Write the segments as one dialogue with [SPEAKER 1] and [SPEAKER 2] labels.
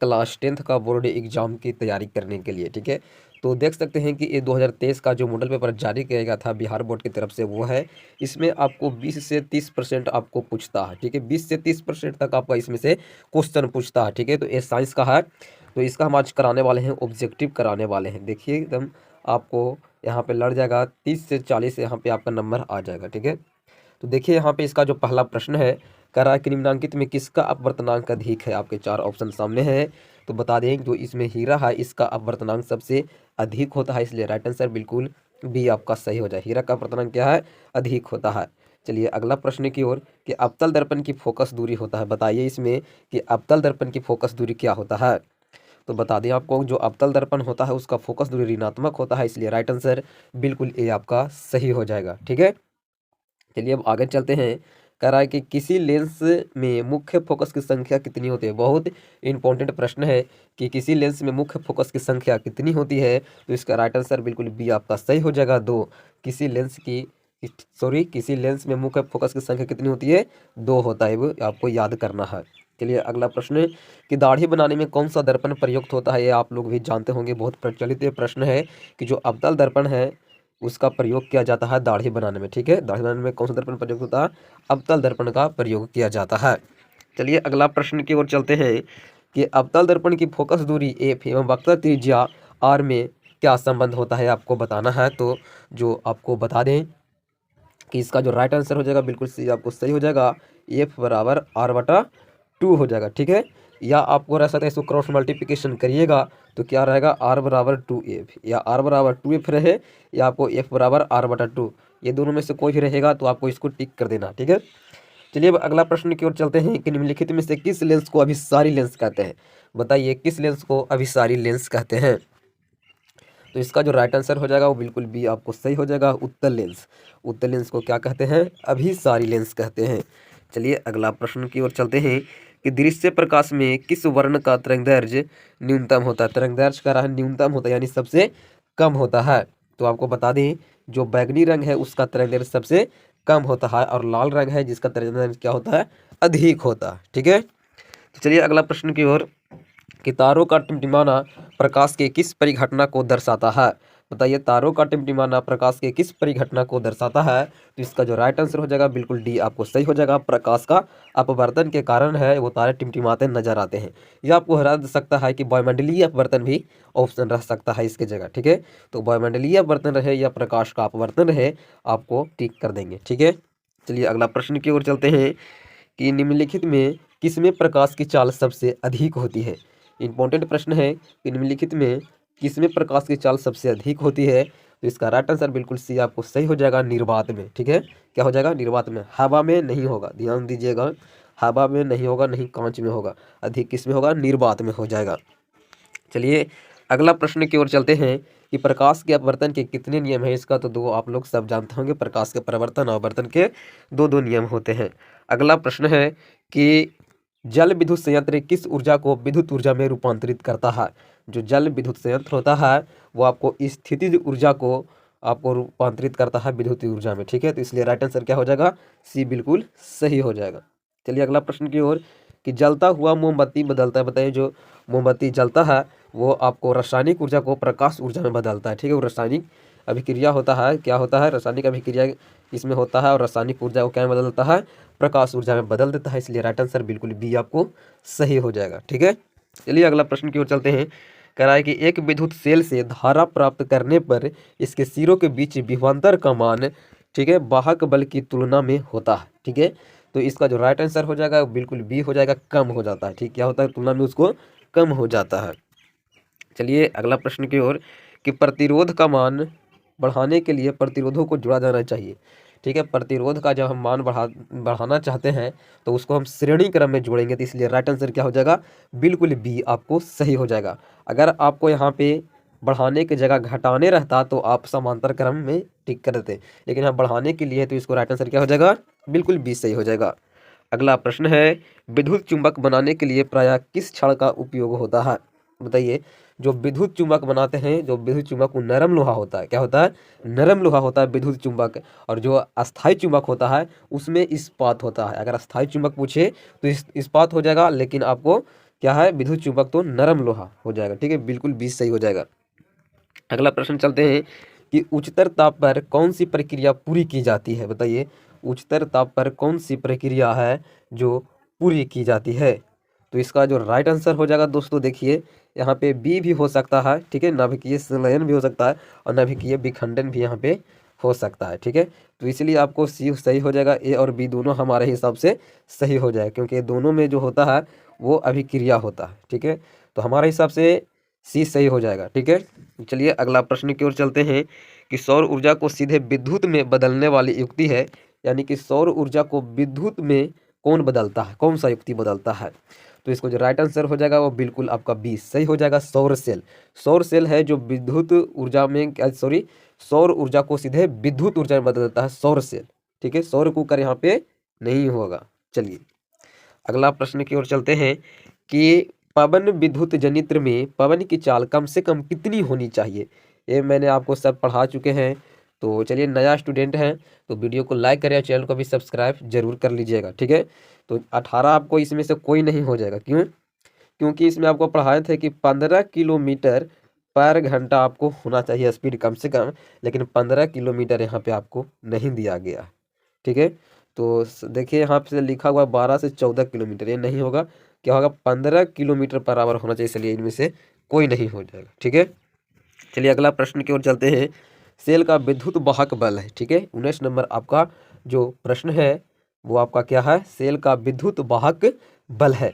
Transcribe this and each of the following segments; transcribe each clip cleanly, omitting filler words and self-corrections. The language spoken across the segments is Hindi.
[SPEAKER 1] क्लास 10th का बोर्ड एग्जाम की तैयारी करने के लिए। ठीक है, तो देख सकते हैं कि ये 2023 का जो मॉडल पेपर जारी किया गया था बिहार बोर्ड की तरफ से वो है। इसमें आपको 20 से 30% आपको पूछता है। ठीक है, 20 से 30% तक आपका इसमें से क्वेश्चन पूछता है। ठीक है, तो ये साइंस का है, तो इसका हम आज कराने वाले हैं, ऑब्जेक्टिव कराने वाले हैं। देखिए एकदम आपको यहाँ पे लड़ जाएगा 30 से 40, यहाँ पे आपका नंबर आ जाएगा। ठीक है, तो देखिए यहाँ पे इसका जो पहला प्रश्न है, कह रहा है कि निम्नांकित में किसका अपवर्तनांक अधिक है। आपके चार ऑप्शन सामने हैं, तो बता दें जो इसमें हीरा है इसका अपवर्तनांक सबसे अधिक होता है, इसलिए राइट आंसर बिल्कुल बी आपका सही हो जाए। हीरा का अपवर्तनांक क्या है, अधिक होता है। चलिए अगला प्रश्न की ओर, कि अवतल दर्पण की फोकस दूरी होता है। बताइए इसमें कि अवतल दर्पण की फोकस दूरी क्या होता है। तो बता दें आपको जो अवतल दर्पण होता है उसका फोकस दूरी ऋणात्मक होता है, इसलिए राइट आंसर बिल्कुल ए आपका सही हो जाएगा। ठीक है, चलिए अब आगे चलते हैं। कह रहा है कि किसी लेंस में मुख्य फोकस की संख्या कितनी होती है। बहुत इंपॉर्टेंट प्रश्न है कि किसी लेंस में मुख्य फोकस की संख्या कितनी होती है, तो इसका राइट आंसर बिल्कुल बी आपका सही हो जाएगा, 2। किसी लेंस की किसी लेंस में मुख्य फोकस की संख्या कितनी होती है, 2 होता है, वो आपको याद करना है। चलिए अगला प्रश्न है कि दाढ़ी बनाने में कौन सा दर्पण प्रयुक्त होता है। ये आप लोग भी जानते होंगे, बहुत प्रचलित ये प्रश्न है कि जो अवतल दर्पण है उसका प्रयोग किया जाता है दाढ़ी बनाने में। ठीक है, दाढ़ी बनाने में कौन सा दर्पण प्रयोग होता है, अवतल दर्पण का प्रयोग किया जाता है। चलिए अगला प्रश्न की ओर चलते हैं कि अवतल दर्पण की फोकस दूरी एफ एवं वक्र त्रिज्या आर में क्या संबंध होता है, आपको बताना है। तो जो आपको बता दें कि इसका जो राइट आंसर हो जाएगा बिल्कुल सही, आपको सही हो जाएगा, एफ बराबर आर बटा 2 हो जाएगा। ठीक है, या आपको रह सकता है इसको क्रॉस मल्टीप्लिकेशन करिएगा तो क्या रहेगा, आर बराबर 2f, या आर बराबर 2f रहे, या आपको एफ बराबर आर बटा 2, ये दोनों में से कोई भी रहेगा तो आपको इसको टिक कर देना। ठीक है, चलिए अब अगला प्रश्न की ओर चलते हैं कि निम्नलिखित में से किस लेंस को अभिसारी लेंस कहते हैं। बताइए किस लेंस को अभिसारी लेंस कहते हैं। तो इसका जो राइट आंसर हो जाएगा वो बिल्कुल बी आपको सही हो जाएगा, उत्तल लेंस। उत्तल लेंस को क्या कहते हैं, अभिसारी लेंस कहते हैं। चलिए अगला प्रश्न की ओर चलते हैं कि दृश्य प्रकाश में किस वर्ण का तरंगदैर्घ्य न्यूनतम होता है। तरंगदैर्घ्य का रहा न्यूनतम होता है यानी सबसे कम होता है। तो आपको बता दें जो बैगनी रंग है उसका तरंगदैर्घ्य सबसे कम होता है, और लाल रंग है जिसका तरंगदैर्घ्य क्या होता है, अधिक होता है। ठीक है, तो चलिए अगला प्रश्न की ओर, कि तारों का टिमटिमाना प्रकाश के किस परिघटना को दर्शाता है। बताइए तारों का टिमटिमाना प्रकाश के किस परिघटना को दर्शाता है। तो इसका जो राइट आंसर हो जाएगा बिल्कुल डी आपको सही हो जाएगा, प्रकाश का अपवर्तन के कारण है वो तारे टिमटिमाते नजर आते हैं। यह आपको हरा सकता है कि वायुमंडलीय अपवर्तन भी ऑप्शन रह सकता है इसके जगह। ठीक है, तो वायुमंडलीय अपवर्तन रहे या प्रकाश का अपवर्तन रहे, आपको टिक कर देंगे। ठीक है, चलिए अगला प्रश्न की ओर चलते हैं कि निम्नलिखित में किसमें प्रकाश की चाल सबसे अधिक होती है। इंपॉर्टेंट प्रश्न है कि निम्नलिखित में किसमें प्रकाश की चाल सबसे अधिक होती है। तो इसका राइट आंसर बिल्कुल सी आपको सही हो जाएगा, निर्वात में। ठीक है, क्या हो जाएगा, निर्वात में। हवा में नहीं होगा, ध्यान दीजिएगा, हवा में नहीं होगा, नहीं कांच में होगा, अधिक किस में होगा, निर्वात में हो जाएगा। चलिए अगला प्रश्न की ओर चलते हैं कि प्रकाश के अपवर्तन के कितने नियम हैं। इसका तो दो आप लोग सब जानते होंगे, प्रकाश के परिवर्तन और अपवर्तन के दो नियम होते हैं। अगला प्रश्न है कि जल विद्युत संयंत्र किस ऊर्जा को विद्युत ऊर्जा में रूपांतरित करता है। जो जल विद्युत संयंत्र होता है वो आपको स्थितिज ऊर्जा को आपको रूपांतरित करता है विद्युत ऊर्जा में। ठीक है, तो इसलिए राइट आंसर क्या हो जाएगा, सी बिल्कुल सही हो जाएगा। चलिए अगला प्रश्न की ओर, कि जलता हुआ मोमबत्ती बदलता है। बताइए जो मोमबत्ती जलता है वो आपको रासायनिक ऊर्जा को प्रकाश ऊर्जा में बदलता है। ठीक है, वो रासायनिक अभिक्रिया होता है, क्या होता है, रासायनिक अभिक्रिया इसमें होता है, और रासायनिक ऊर्जा को क्या में बदलता है, प्रकाश ऊर्जा में बदल देता है, इसलिए राइट आंसर बिल्कुल बी आपको सही हो जाएगा। ठीक है, चलिए अगला प्रश्न की ओर चलते हैं। कह रहा है कि एक विद्युत सेल से धारा प्राप्त करने पर इसके सिरों के बीच विभवांतर का मान, ठीक है, वाहक बल की तुलना में होता है। ठीक है, तो इसका जो राइट आंसर हो जाएगा बिल्कुल बी हो जाएगा, कम हो जाता है। ठीक, क्या होता है, तुलना में उसको कम हो जाता है। चलिए अगला प्रश्न की ओर, कि प्रतिरोध का मान बढ़ाने के लिए प्रतिरोधों को जोड़ा जाना चाहिए। ठीक है, प्रतिरोध का जब हम मान बढ़ाना चाहते हैं तो उसको हम श्रेणी क्रम में जोड़ेंगे, तो इसलिए राइट आंसर क्या हो जाएगा, बिल्कुल बी आपको सही हो जाएगा। अगर आपको यहाँ पे बढ़ाने की जगह घटाने रहता तो आप समांतर क्रम में टिक कर देते, लेकिन हम बढ़ाने के लिए तो इसको राइट आंसर क्या हो जाएगा, बिल्कुल बी सही हो जाएगा। अगला प्रश्न है, विद्युत चुंबक बनाने के लिए प्रायः किस छड़ का उपयोग होता है। बताइए जो विद्युत चुंबक बनाते हैं, जो विद्युत चुंबक वो नरम लोहा होता है, क्या होता है, नरम लोहा होता है विद्युत चुंबक। और जो अस्थाई चुंबक होता है उसमें इस्पात होता है। अगर अस्थाई चुंबक पूछे तो इस्पात हो जाएगा, लेकिन आपको क्या है, विद्युत चुंबक तो नरम लोहा हो जाएगा, ठीक है, बिल्कुल 20 सही हो जाएगा। अगला प्रश्न चलते हैं कि उच्चतर ताप पर कौन सी प्रक्रिया पूरी की जाती है, बताइए उच्चतर ताप पर कौन सी प्रक्रिया है जो पूरी की जाती है। तो इसका जो राइट आंसर हो जाएगा दोस्तों, देखिए यहाँ पे बी भी हो सकता है, ठीक है, नाभिकीय संलयन भी हो सकता है और नाभिकीय विखंडन भी यहाँ पे हो सकता है, ठीक है। तो इसलिए आपको सी सही हो जाएगा, ए और बी दोनों हमारे हिसाब से सही हो जाएगा, क्योंकि दोनों में जो होता है वो अभिक्रिया होता है, ठीक है। तो हमारे हिसाब से सी सही हो जाएगा, ठीक है। चलिए अगला प्रश्न की ओर चलते हैं कि सौर ऊर्जा को सीधे विद्युत में बदलने वाली युक्ति है, यानी कि सौर ऊर्जा को विद्युत में कौन बदलता है, कौन सा युक्ति बदलता है। तो इसको जो राइट आंसर हो जाएगा वो बिल्कुल आपका 20 सही हो जाएगा, सौर सेल। सौर सेल है जो विद्युत ऊर्जा में सॉरी सौर ऊर्जा को सीधे विद्युत ऊर्जा में बदलता है, सौर सेल, ठीक है। सौर कुकर यहाँ पे नहीं होगा। चलिए अगला प्रश्न की ओर चलते हैं कि पवन विद्युत जनित्र में पवन की चाल कम से कम कितनी होनी चाहिए। ये मैंने आपको सब पढ़ा चुके हैं। तो चलिए नया स्टूडेंट हैं तो वीडियो को लाइक करें, चैनल को भी सब्सक्राइब जरूर कर लीजिएगा, ठीक है। तो 18 आपको इसमें से कोई नहीं हो जाएगा, क्यों, क्योंकि इसमें आपको पढ़ाए थे कि 15 किलोमीटर पर घंटा आपको होना चाहिए स्पीड कम से कम, लेकिन 15 किलोमीटर यहाँ पे आपको नहीं दिया गया, ठीक है। तो देखिए यहाँ पे लिखा हुआ 12 से 14 किलोमीटर, ये नहीं होगा, क्या होगा 15 किलोमीटर पर आवर होना चाहिए, इसलिए इनमें से कोई नहीं हो जाएगा, ठीक है। चलिए अगला प्रश्न की ओर चलते हैं। सेल का विद्युत वाहक बल है, ठीक है, 19 नंबर आपका जो प्रश्न है वो आपका क्या है, सेल का विद्युत वाहक बल है।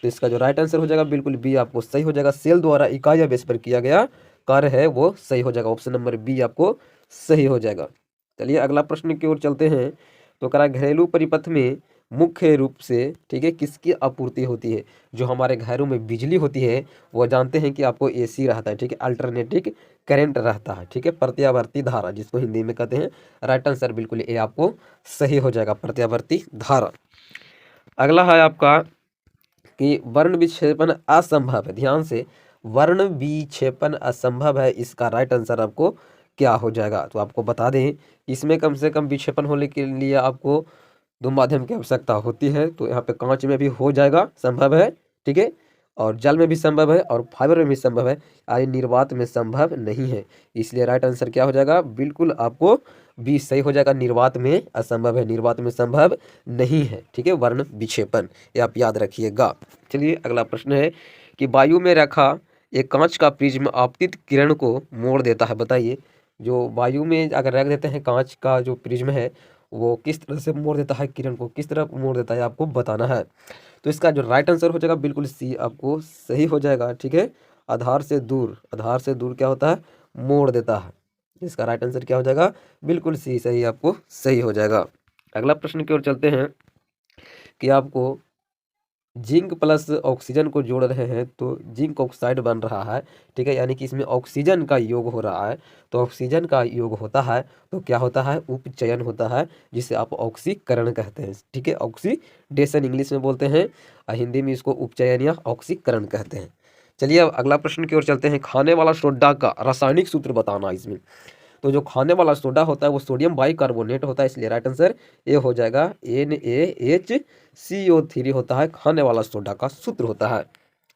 [SPEAKER 1] तो इसका जो राइट आंसर हो जाएगा बिल्कुल बी आपको सही हो जाएगा, सेल द्वारा इकाई या बेस पर किया गया कार्य है वो सही हो जाएगा, ऑप्शन नंबर बी आपको सही हो जाएगा। चलिए अगला प्रश्न की ओर चलते हैं। तो करा घरेलू परिपथ में मुख्य रूप से, ठीक है, किसकी आपूर्ति होती है। जो हमारे घरों में बिजली होती है वो जानते हैं कि आपको एसी रहता है, ठीक है, अल्टरनेटिंग करंट रहता है, ठीक है, प्रत्यावर्ती धारा जिसको हिंदी में कहते हैं। राइट आंसर बिल्कुल ए आपको सही हो जाएगा, प्रत्यावर्ती धारा। अगला है आपका कि वर्ण विक्षेपण असंभव है, ध्यान से, वर्ण विक्षेपण असंभव है, इसका राइट आंसर आपको क्या हो जाएगा। तो आपको बता दें इसमें कम से कम विक्षेपण होने के लिए आपको दो माध्यम की आवश्यकता होती है। तो यहाँ पे कांच में भी हो जाएगा, संभव है, ठीक है, और जल में भी संभव है और फाइबर में भी संभव है, यानी निर्वात में संभव नहीं है। इसलिए राइट आंसर क्या हो जाएगा, बिल्कुल आपको बी सही हो जाएगा, निर्वात में असंभव है, निर्वात में संभव नहीं है, ठीक है, वर्ण विक्षेपण, ये आप याद रखिएगा। चलिए अगला प्रश्न है कि वायु में रखा एक कांच का प्रिज्म आपतित किरण को मोड़ देता है, बताइए जो वायु में अगर रख देते हैं कांच का जो प्रिज्म है वो किस तरह से मोड़ देता है, किरण को किस तरह मोड़ देता है आपको बताना है। तो इसका जो राइट आंसर हो जाएगा बिल्कुल सी आपको सही हो जाएगा, ठीक है, आधार से दूर, आधार से दूर क्या होता है, मोड़ देता है। इसका राइट आंसर क्या हो जाएगा, बिल्कुल सी सही आपको सही हो जाएगा। अगला प्रश्न की ओर चलते हैं कि आपको जिंक प्लस ऑक्सीजन को जोड़ रहे हैं तो जिंक ऑक्साइड बन रहा है, ठीक है, यानी कि इसमें ऑक्सीजन का योग हो रहा है। तो ऑक्सीजन का योग होता है तो क्या होता है, उपचयन होता है, जिसे आप ऑक्सीकरण कहते हैं, ठीक है, ऑक्सीडेशन इंग्लिश में बोलते हैं और हिंदी में इसको उपचयन या ऑक्सीकरण कहते हैं। चलिए अब अगला प्रश्न की ओर चलते हैं। खाने वाला सोडा का रासायनिक सूत्र बताना इसमें। तो जो खाने वाला सोडा होता है वो सोडियम बाइकार्बोनेट होता है, इसलिए राइट आंसर ए हो जाएगा, NaHCO3 होता है खाने वाला सोडा का सूत्र होता है।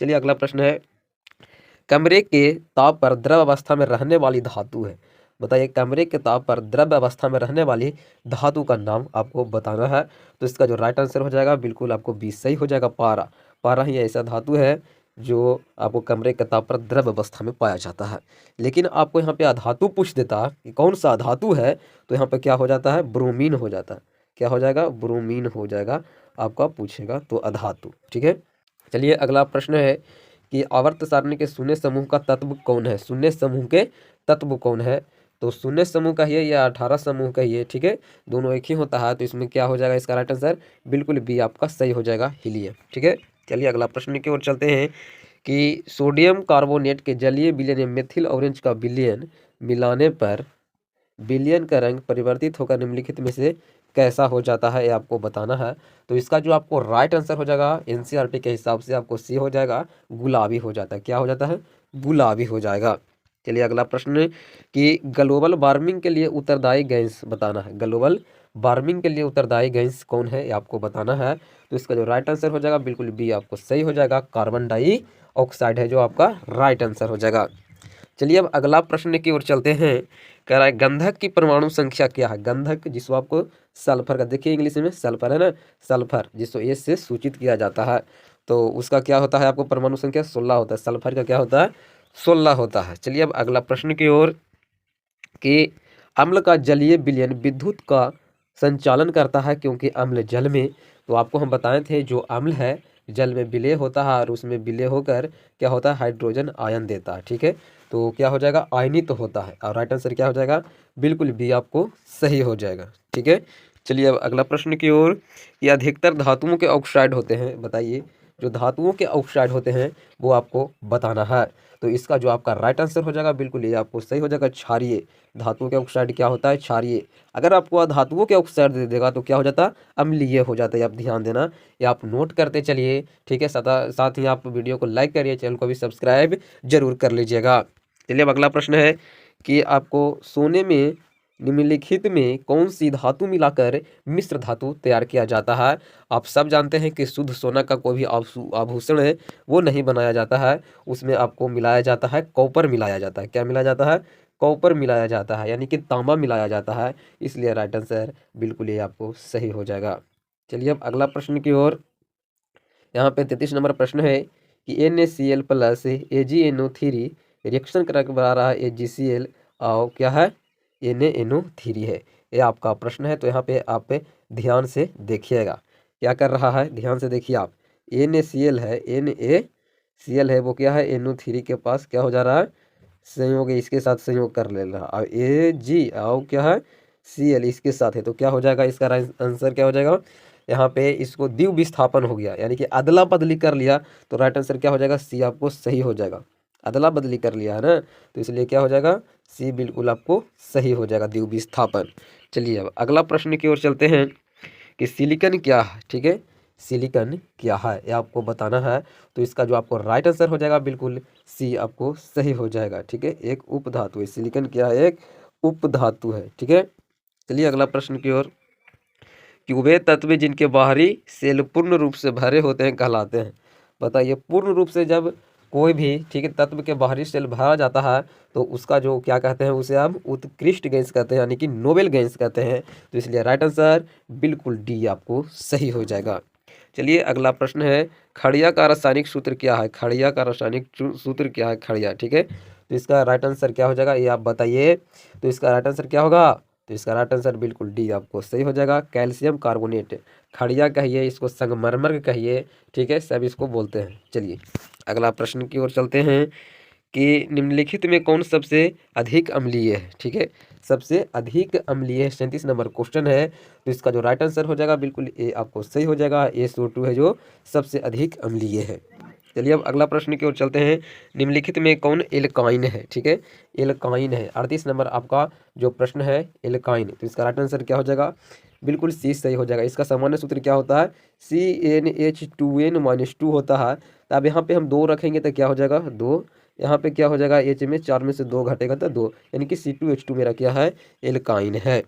[SPEAKER 1] चलिए अगला प्रश्न है, कमरे के ताप पर द्रव अवस्था में रहने वाली धातु है, बताइए कमरे के ताप पर द्रव अवस्था में रहने वाली धातु का नाम आपको बताना है। तो इसका जो राइट आंसर हो जाएगा बिल्कुल आपको 20 सही हो जाएगा, पारा। पारा ही ऐसा धातु है जो आपको कमरे के ताप पर द्रव अवस्था में पाया जाता है। लेकिन आपको यहाँ पे अधातु पूछ देता कि कौन सा धातु है, तो यहाँ पे क्या हो जाता है, ब्रोमीन हो जाता है, क्या हो जाएगा, ब्रोमीन हो जाएगा, आपका पूछेगा तो अधातु, ठीक है। चलिए अगला प्रश्न है कि आवर्त सारणी के शून्य समूह का तत्व कौन है, शून्य समूह के तत्व कौन है। तो शून्य समूह का ही है या 18 समूह का ही है, ठीक है, दोनों एक ही होता है। तो इसमें क्या हो जाएगा, इसका राइट आंसर बिल्कुल बी आपका सही हो जाएगा, हीलियम, ठीक है। चलिए अगला प्रश्न की ओर चलते हैं कि सोडियम कार्बोनेट के जलीय विलयन में मेथिल ऑरेंज का विलयन मिलाने पर विलयन का रंग परिवर्तित होकर निम्नलिखित में से कैसा हो जाता है, ये आपको बताना है। तो इसका जो आपको राइट आंसर हो जाएगा एनसीईआरटी के हिसाब से आपको सी हो जाएगा, गुलाबी हो जाता है, क्या हो जाता है, गुलाबी हो जाएगा। चलिए अगला प्रश्न कि ग्लोबल वार्मिंग के लिए उत्तरदायी गैस बताना है, ग्लोबल वार्मिंग के लिए उत्तरदायी गैस कौन है, ये आपको बताना है। तो इसका जो राइट आंसर हो जाएगा बिल्कुल बी आपको सही हो जाएगा, कार्बन डाइऑक्साइड है जो आपका राइट आंसर हो जाएगा। चलिए अब अगला प्रश्न की ओर चलते हैं। कह रहा है गंधक की परमाणु संख्या क्या है। गंधक जिसको आपको सल्फर का, देखिए इंग्लिश में सल्फर है ना, सल्फर जिसको एस से सूचित किया जाता है, तो उसका क्या होता है आपको परमाणु संख्या 16 होता है। सल्फर का क्या होता है 16 होता है। चलिए अब अगला प्रश्न की ओर कि अम्ल का जलीय विलयन विद्युत का संचालन करता है क्योंकि अम्ल जल में, तो आपको हम बताए थे जो अम्ल है जल में विलय होता है और उसमें विलय होकर क्या होता है हाइड्रोजन आयन देता है। ठीक है, तो क्या हो जाएगा आयनित तो होता है, और राइट आंसर क्या हो जाएगा बिल्कुल बी आपको सही हो जाएगा। ठीक है, चलिए अब अगला प्रश्न की ओर। ये अधिकतर धातुओं के ऑक्साइड होते हैं, बताइए जो धातुओं के ऑक्साइड होते हैं वो आपको बताना है। तो इसका जो आपका राइट आंसर हो जाएगा बिल्कुल ये आपको सही हो जाएगा क्षारीय। धातुओं के ऑक्साइड क्या होता है क्षारीय। अगर आपको धातुओं के ऑक्साइड दे देगा तो क्या हो जाता अम्लीय हो जाता है, आप ध्यान देना, ये आप नोट करते चलिए। ठीक है, साथ ही आप वीडियो को लाइक करिए, चैनल को भी सब्सक्राइब जरूर कर लीजिएगा। चलिए अब अगला प्रश्न है कि आपको सोने में निम्नलिखित में कौन सी धातु मिलाकर मिश्र धातु तैयार किया जाता है। आप सब जानते हैं कि शुद्ध सोना का कोई भी आभूषण है वो नहीं बनाया जाता है, उसमें आपको मिलाया जाता है कॉपर मिलाया जाता है। क्या मिलाया जाता है कॉपर मिलाया जाता है, यानी कि तांबा मिलाया जाता है, इसलिए राइट आंसर बिल्कुल ये आपको सही हो जाएगा। चलिए अब अगला प्रश्न की ओर। यहाँ पे 33 नंबर प्रश्न है कि NaCl प्लस AgNO3 रिएक्शन करा रहा है AgCl और क्या है NaNO3 है, ये आपका प्रश्न है। तो यहाँ पे आप ध्यान से देखिएगा क्या कर रहा है, ध्यान से देखिए आप। NaCl है, NaCl है वो क्या है NO3 के पास क्या हो जा रहा है संयोग, इसके साथ संयोग कर ले रहा, और Ag और क्या है Cl इसके साथ है, तो क्या हो जाएगा इसका आंसर क्या हो जाएगा यहाँ पे इसको द्विव विस्थापन हो गया, यानी कि अदला बदली कर लिया, तो राइट आंसर क्या हो जाएगा सी आपको सही हो जाएगा। अदला बदली कर लिया है ना, तो इसलिए क्या हो जाएगा सी बिल्कुल आपको सही हो जाएगा द्विव विस्थापन। चलिए अब अगला प्रश्न की ओर चलते हैं कि सिलिकॉन क्या है। ठीक है, सिलिकॉन क्या है ये आपको बताना है, तो इसका जो आपको राइट आंसर हो जाएगा बिल्कुल सी आपको सही हो जाएगा। ठीक है, एक उपधातु है सिलिकॉन, क्या है एक उपधातु है। ठीक है, चलिए अगला प्रश्न की ओर कि वे तत्व जिनके बाहरी सेल पूर्ण रूप से भरे होते हैं कहलाते हैं। बताइए पूर्ण रूप से जब कोई भी ठीक है तत्व के बाहरी सेल भरा जाता है तो उसका जो क्या कहते हैं उसे हम उत्कृष्ट गैस कहते हैं, यानी कि नोबेल गैस कहते हैं। तो इसलिए राइट आंसर बिल्कुल डी आपको सही हो जाएगा। चलिए अगला प्रश्न है खड़िया का रासायनिक सूत्र क्या है। खड़िया का रासायनिक सूत्र क्या है खड़िया। ठीक है, तो इसका राइट आंसर क्या हो जाएगा ये आप बताइए। तो इसका राइट आंसर क्या होगा, तो इसका राइट आंसर बिल्कुल डी आपको सही हो जाएगा। कैल्शियम कार्बोनेट, खड़िया कहिए इसको संगमरमर कहिए, ठीक है सब इसको बोलते हैं। चलिए अगला प्रश्न की ओर चलते हैं कि निम्नलिखित में कौन सबसे अधिक अम्लीय है। ठीक है, सबसे अधिक अम्लीय 37 नंबर क्वेश्चन है, तो इसका जो राइट आंसर हो जाएगा बिल्कुल ए आपको सही हो जाएगा। SO2 है जो सबसे अधिक अम्लीय है। चलिए अब अगला प्रश्न की ओर चलते हैं निम्नलिखित में कौन एल्काइन है। ठीक है, एल्काइन है 38 नंबर आपका जो प्रश्न है एल्काइन, तो इसका राइट आंसर क्या हो जाएगा बिल्कुल सी सही हो जाएगा। इसका सामान्य सूत्र क्या होता है CnH2n-2 होता है। तो अब यहाँ पे हम 2 रखेंगे तो क्या हो जाएगा 2, यहाँ पे क्या हो जाएगा H में 4 में से 2 घटेगा तो 2, यानी कि C2H2 मेरा क्या है एल्काइन है।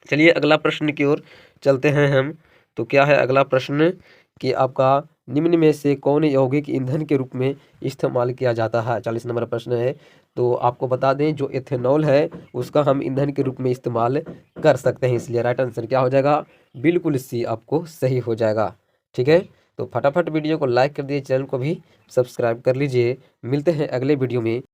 [SPEAKER 1] चलिए अगला प्रश्न की ओर चलते हैं हम। तो क्या है अगला प्रश्न कि आपका निम्न में से कौन यौगिक ईंधन के रूप में इस्तेमाल किया जाता है। 40 नंबर प्रश्न है, तो आपको बता दें जो एथेनॉल है उसका हम ईंधन के रूप में इस्तेमाल कर सकते हैं, इसलिए राइट आंसर क्या हो जाएगा बिल्कुल सी आपको सही हो जाएगा। ठीक है, तो फटाफट वीडियो को लाइक कर दीजिए, चैनल को भी सब्सक्राइब कर लीजिए। मिलते हैं अगले वीडियो में।